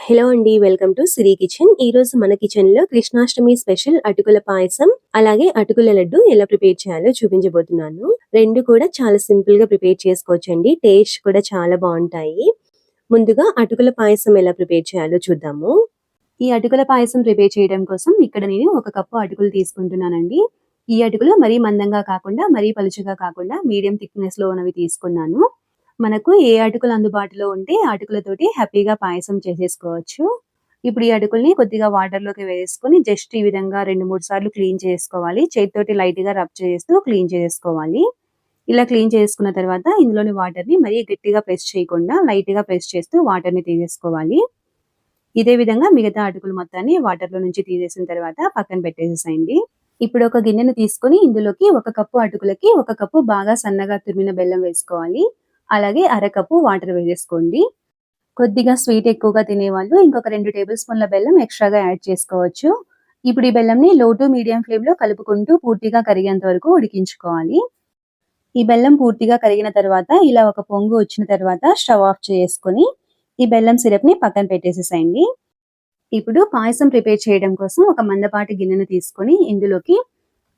Hello అండి, welcome to Siri kitchen. ఈ రోజు మన కిచెన్ లో కృష్ణాష్టమి స్పెషల్ అటుకుల పాయసం అలాగే అటుకుల లడ్డు ఎలా ప్రిపేర్ చేయాలో చూపించబోతున్నాను. రెండు కూడా చాలా సింపుల్ గా ప్రిపేర్ చేసుకోవచ్చండి. టేస్ట్ కూడా చాలా బాగుంటాయి. ముందుగా అటుకుల పాయసం ఎలా ప్రిపేర్ చేయాలో చూద్దాము. ఈ అటుకుల పాయసం ప్రిపేర్ చేయడం కోసం ఇక్కడ నేను 1 కప్పు అటుకులు తీసుకుంటున్నానండి. ఈ అటుకులు మరీ మందంగా కాకుండా మరీ పలుచగా కాకుండా మీడియం థిక్నెస్ లో ఉన్నవి తీసుకున్నాను. మనకు ఏ అటుకులు అందుబాటులో ఉంటే అటుకులతోటి హ్యాపీగా పాయసం చేసేసుకోవచ్చు. ఇప్పుడు ఈ అటుకుల్ని కొద్దిగా వాటర్‌లోకి వేసుకొని జస్ట్ ఈ విధంగా 2, 3 సార్లు క్లీన్ చేసుకోవాలి. చేత్తోటి లైట్‌గా రబ్ చేస్తూ క్లీన్ చేసుకోవాలి. ఇలా క్లీన్ చేసుకున్న తర్వాత ఇందులోని వాటర్‌ని మరీ గట్టిగా ప్రెస్ చేయకుండా లైట్‌గా ప్రెస్ చేస్తూ వాటర్‌ని తీసేసుకోవాలి. ఇదే విధంగా మిగతా అటుకులు మొత్తాన్ని వాటర్‌లో నుంచి తీసేసిన తర్వాత పక్కన పెట్టేసేసేయండి. ఇప్పుడు ఒక గిన్నెను తీసుకొని ఇందులోకి 1 కప్పు అటుకులకి 1 కప్పు బాగా సన్నగా తురిమిన బెల్లం వేసుకోవాలి. అలాగే అరకప్పు వాటర్ వేసేసుకోండి. కొద్దిగా స్వీట్ ఎక్కువగా తినేవాళ్ళు ఇంకొక 2 టేబుల్ స్పూన్ల బెల్లం ఎక్స్ట్రాగా యాడ్ చేసుకోవచ్చు. ఇప్పుడు ఈ బెల్లంని లో టు మీడియం ఫ్లేమ్‌లో కలుపుకుంటూ పూర్తిగా కరిగేంత వరకు ఉడికించుకోవాలి. ఈ బెల్లం పూర్తిగా కరిగిన తర్వాత ఇలా ఒక పొంగు వచ్చిన తర్వాత స్టవ్ ఆఫ్ చేసుకొని ఈ బెల్లం సిరప్‌ని పక్కన పెట్టేసేసేయండి. ఇప్పుడు పాయసం ప్రిపేర్ చేయడం కోసం ఒక మందపాటి గిన్నెను తీసుకొని ఇందులోకి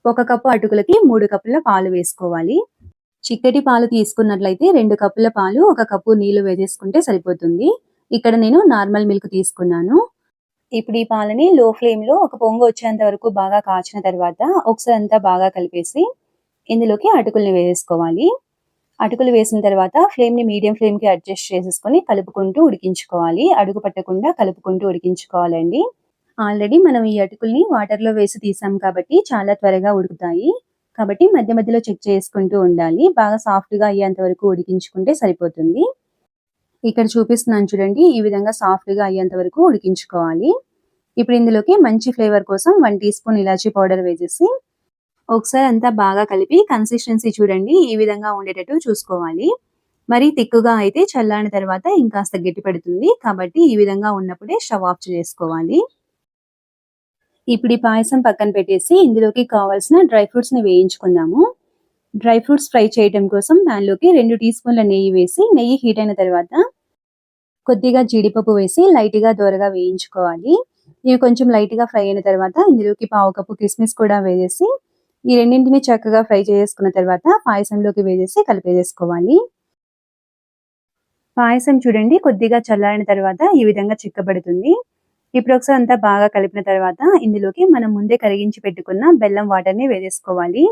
1 కప్పు అటుకులకి 3 కప్పుల పాలు వేసుకోవాలి. చిక్కటి పాలు తీసుకున్నట్లయితే 2 కప్పుల పాలు 1 కప్పు నీళ్లు వేసేసుకుంటే సరిపోతుంది. ఇక్కడ నేను నార్మల్ మిల్క్ తీసుకున్నాను. ఇప్పుడు ఈ పాలని లో ఫ్లేమ్‌లో ఒక పొంగు వచ్చేంత వరకు బాగా కాచిన తర్వాత ఒకసారి అంతా బాగా కలిపేసి ఇందులోకి అటుకుల్ని వేసేసుకోవాలి. అటుకులు వేసిన తర్వాత ఫ్లేమ్‌ని మీడియం ఫ్లేమ్‌కి అడ్జస్ట్ చేసేసుకొని కలుపుకుంటూ ఉడికించుకోవాలి. అడుగు పట్టకుండా కలుపుకుంటూ ఉడికించుకోవాలండి. ఆల్రెడీ మనం ఈ అటుకుల్ని వాటర్‌లో వేసి తీసాం కాబట్టి చాలా త్వరగా ఉడుకుతాయి. కాబట్టి మధ్య మధ్యలో చెక్ చేసుకుంటూ ఉండాలి. బాగా సాఫ్ట్‌గా అయ్యేంత వరకు ఉడికించుకుంటే సరిపోతుంది. ఇక్కడ చూపిస్తున్నాను చూడండి. ఈ విధంగా సాఫ్ట్‌గా అయ్యేంత వరకు ఉడికించుకోవాలి. ఇప్పుడు ఇందులోకి మంచి ఫ్లేవర్ కోసం 1 టీ స్పూన్ ఇలాచీ పౌడర్ వేసేసి ఒకసారి అంతా బాగా కలిపి కన్సిస్టెన్సీ చూడండి ఈ విధంగా ఉండేటట్టు చూసుకోవాలి. మరీ తిక్కుగా అయితే చల్లారిన తర్వాత ఇంకాస్త గట్టిపడుతుంది. కాబట్టి ఈ విధంగా ఉన్నప్పుడే స్టవ్ ఆఫ్ చేసుకోవాలి. ఇప్పుడు ఈ పాయసం పక్కన పెట్టేసి ఇందులోకి కావాల్సిన డ్రై ఫ్రూట్స్‌ని వేయించుకుందాము. డ్రై ఫ్రూట్స్ ఫ్రై చేయడం కోసం ప్యాన్‌లోకి 2 టీ స్పూన్ల నెయ్యి వేసి నెయ్యి హీట్ అయిన తర్వాత కొద్దిగా జీడిపప్పు వేసి లైట్‌గా దోరగా వేయించుకోవాలి. ఇవి కొంచెం లైట్‌గా ఫ్రై అయిన తర్వాత ఇందులోకి పావు కప్పు కిస్మిస్ కూడా వేసేసి ఈ రెండింటిని చక్కగా ఫ్రై చేసుకున్న తర్వాత పాయసంలోకి వేసేసి కలిపేసేసుకోవాలి. పాయసం చూడండి కొద్దిగా చల్లారిన తర్వాత ఈ విధంగా చిక్కబడుతుంది. ఇప్పుడు ఒకసారి అంతా బాగా కలిపిన తర్వాత ఇందులోకి మనం ముందే కరిగించి పెట్టుకున్న బెల్లం వాటర్‌ని వేసేసుకోవాలి.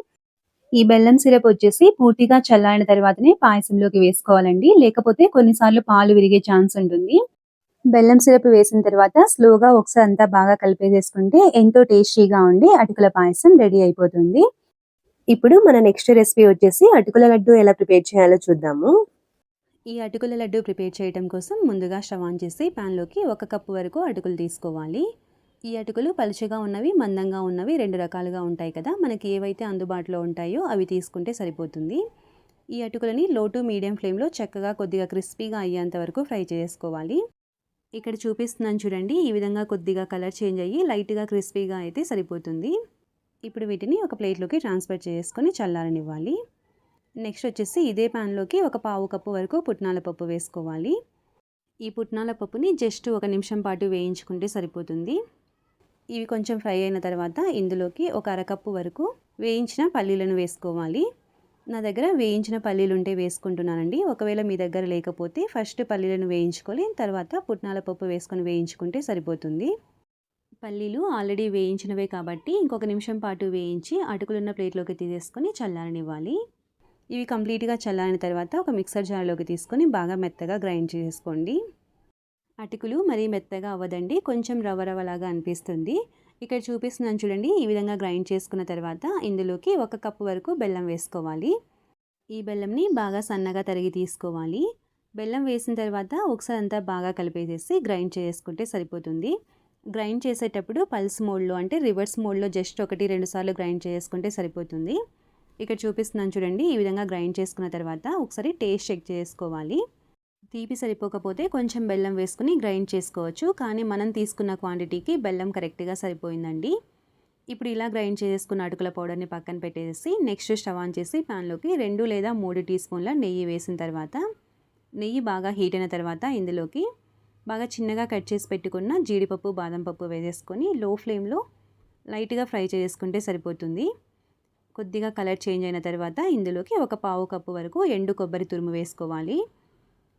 ఈ బెల్లం సిరప్ వచ్చేసి పూర్తిగా చల్లారిన తర్వాతనే పాయసంలోకి వేసుకోవాలండి. లేకపోతే కొన్నిసార్లు పాలు విరిగే ఛాన్స్ ఉంటుంది. బెల్లం సిరప్ వేసిన తర్వాత స్లోగా ఒకసారి అంతా బాగా కలిపేసేసుకుంటే ఎంతో టేస్టీగా ఉండి అటుకుల పాయసం రెడీ అయిపోతుంది. ఇప్పుడు మన నెక్స్ట్ రెసిపీ వచ్చేసి అటుకుల లడ్డు ఎలా ప్రిపేర్ చేయాలో చూద్దాము. ఈ అటుకుల లడ్డు ప్రిపేర్ చేయడం కోసం ముందుగా స్టవ్ ఆన్ చేసి ప్యాన్‌లోకి 1 కప్పు వరకు అటుకులు తీసుకోవాలి. ఈ అటుకులు పలుచగా ఉన్నవి, మందంగా ఉన్నవి 2 రకాలుగా ఉంటాయి కదా. మనకి ఏవైతే అందుబాటులో ఉంటాయో అవి తీసుకుంటే సరిపోతుంది. ఈ అటుకులని లో టు మీడియం ఫ్లేమ్‌లో చక్కగా కొద్దిగా క్రిస్పీగా అయ్యేంత వరకు ఫ్రై చేసుకోవాలి. ఇక్కడ చూపిస్తున్నాను చూడండి. ఈ విధంగా కొద్దిగా కలర్ చేంజ్ అయ్యి లైట్‌గా క్రిస్పీగా అయితే సరిపోతుంది. ఇప్పుడు వీటిని ఒక ప్లేట్‌లోకి ట్రాన్స్‌ఫర్ చేసుకొని చల్లారనివ్వాలి. నెక్స్ట్ వచ్చేసి ఇదే ప్యాన్‌లోకి ఒక పావు కప్పు వరకు పుట్నాల పప్పు వేసుకోవాలి. ఈ పుట్నాల పప్పుని జస్ట్ 1 నిమిషం పాటు వేయించుకుంటే సరిపోతుంది. ఇవి కొంచెం ఫ్రై అయిన తర్వాత ఇందులోకి ఒక అరకప్పు వరకు వేయించిన పల్లీలను వేసుకోవాలి. నా దగ్గర వేయించిన పల్లీలు ఉంటే వేసుకుంటున్నానండి. ఒకవేళ మీ దగ్గర లేకపోతే ఫస్ట్ పల్లీలను వేయించుకొని తర్వాత పుట్నాల పప్పు వేసుకొని వేయించుకుంటే సరిపోతుంది. పల్లీలు ఆల్రెడీ వేయించినవే కాబట్టి ఇంకొక నిమిషం పాటు వేయించి అటుకులున్న ప్లేట్లోకి తీసేసుకొని చల్లారనివ్వాలి. ఇవి కంప్లీట్‌గా చల్లారిన తర్వాత ఒక మిక్సర్ జార్‌లోకి తీసుకొని బాగా మెత్తగా గ్రైండ్ చేసుకోండి. అటుకులు మరీ మెత్తగా అవ్వదండి. కొంచెం రవ్వ రవ్వలాగా అనిపిస్తుంది. ఇక్కడ చూపిస్తున్నాను చూడండి. ఈ విధంగా గ్రైండ్ చేసుకున్న తర్వాత ఇందులోకి 1 కప్పు వరకు బెల్లం వేసుకోవాలి. ఈ బెల్లంని బాగా సన్నగా తరిగి తీసుకోవాలి. బెల్లం వేసిన తర్వాత ఒకసారి అంతా బాగా కలిపేసేసి గ్రైండ్ చేసుకుంటే సరిపోతుంది. గ్రైండ్ చేసేటప్పుడు పల్స్ మోడ్‌లో అంటే రివర్స్ మోడ్‌లో జస్ట్ 1, 2 సార్లు గ్రైండ్ చేసుకుంటే సరిపోతుంది. ఇక్కడ చూపిస్తున్నాను చూడండి. ఈ విధంగా గ్రైండ్ చేసుకున్న తర్వాత ఒకసారి టేస్ట్ చెక్ చేసుకోవాలి. తీపి సరిపోకపోతే కొంచెం బెల్లం వేసుకుని గ్రైండ్ చేసుకోవచ్చు. కానీ మనం తీసుకున్న క్వాంటిటీకి బెల్లం కరెక్ట్‌గా సరిపోయిందండి. ఇప్పుడు ఇలా గ్రైండ్ చేసుకున్న అటుకుల పౌడర్‌ని పక్కన పెట్టేసి నెక్స్ట్ స్టవ్ ఆన్ చేసి ప్యాన్‌లోకి 2 లేదా 3 టీ స్పూన్ల నెయ్యి వేసిన తర్వాత నెయ్యి బాగా హీట్ అయిన తర్వాత ఇందులోకి బాగా చిన్నగా కట్ చేసి పెట్టుకున్న జీడిపప్పు బాదం పప్పు వేసేసుకొని లో ఫ్లేమ్లో లైట్గా ఫ్రై చేసుకుంటే సరిపోతుంది. కొద్దిగా కలర్ చేంజ్ అయిన తర్వాత ఇందులోకి ఒక పావు కప్పు వరకు ఎండు కొబ్బరి తురుము వేసుకోవాలి.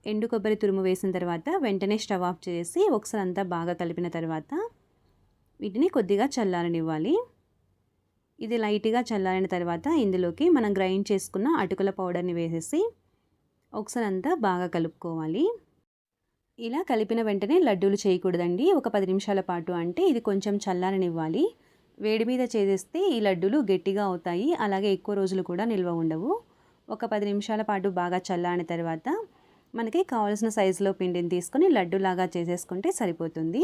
ఎండు కొబ్బరి తురుము వేసిన తర్వాత వెంటనే స్టవ్ ఆఫ్ చేసి ఒకసారి అంతా బాగా కలిపిన తర్వాత వీటిని కొద్దిగా చల్లారనివ్వాలి. ఇది లైట్గా చల్లారిన తర్వాత ఇందులోకి మనం గ్రైండ్ చేసుకున్న అటుకుల పౌడర్ని వేసేసి ఒకసారి అంతా బాగా కలుపుకోవాలి. ఇలా కలిపిన వెంటనే లడ్డూలు చేయకూడదండి. ఒక 10 నిమిషాల పాటు, అంటే ఇది కొంచెం చల్లారనివ్వాలి. వేడి మీద చేసేస్తే ఈ లడ్డూలు గట్టిగా అవుతాయి, అలాగే ఎక్కువ రోజులు కూడా నిల్వ ఉండవు. ఒక 10 నిమిషాల పాటు బాగా చల్లారిన తర్వాత మనకి కావాల్సిన సైజులో పిండిని తీసుకొని లడ్డూలాగా చేసేసుకుంటే సరిపోతుంది.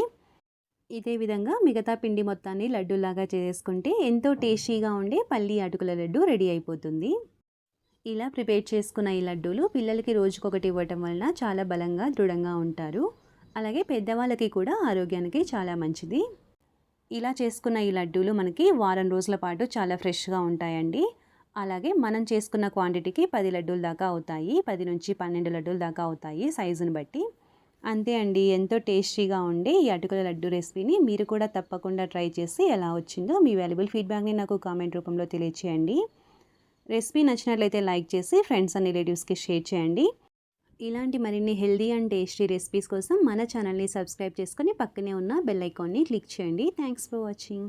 ఇదే విధంగా మిగతా పిండి మొత్తాన్ని లడ్డూలాగా చేసేసుకుంటే ఎంతో టేస్టీగా ఉండే పల్లి అటుకుల లడ్డు రెడీ అయిపోతుంది. ఇలా ప్రిపేర్ చేసుకున్న ఈ లడ్డూలు పిల్లలకి రోజుకొకటి ఇవ్వటం వలన చాలా బలంగా దృఢంగా ఉంటారు. అలాగే పెద్దవాళ్ళకి కూడా ఆరోగ్యానికి చాలా మంచిది. ఇలా చేసుకున్న ఈ లడ్డూలు మనకి వారం రోజుల పాటు చాలా ఫ్రెష్గా ఉంటాయండి. అలాగే మనం చేసుకున్న క్వాంటిటీకి 10 లడ్డూల దాకా అవుతాయి. 10 నుంచి 12 లడ్డూల దాకా అవుతాయి సైజుని బట్టి. అంతే అండి, ఎంతో టేస్టీగా ఉండే ఈ అటుకుల లడ్డు రెసిపీని మీరు కూడా తప్పకుండా ట్రై చేసి ఎలా వచ్చిందో మీ వాల్యుబుల్ ఫీడ్బ్యాక్ని నాకు కామెంట్ రూపంలో తెలియచేయండి. రెసిపీ నచ్చినట్లయితే లైక్ చేసి ఫ్రెండ్స్ అండ్ రిలేటివ్స్కి షేర్ చేయండి. ఇలాంటి మరిన్ని హెల్దీ అండ్ టేస్టీ రెసిపీస్ కోసం మన ఛానల్ని సబ్స్క్రైబ్ చేసుకొని పక్కనే ఉన్న బెల్ ఐకాన్ని క్లిక్ చేయండి. Thanks for watching.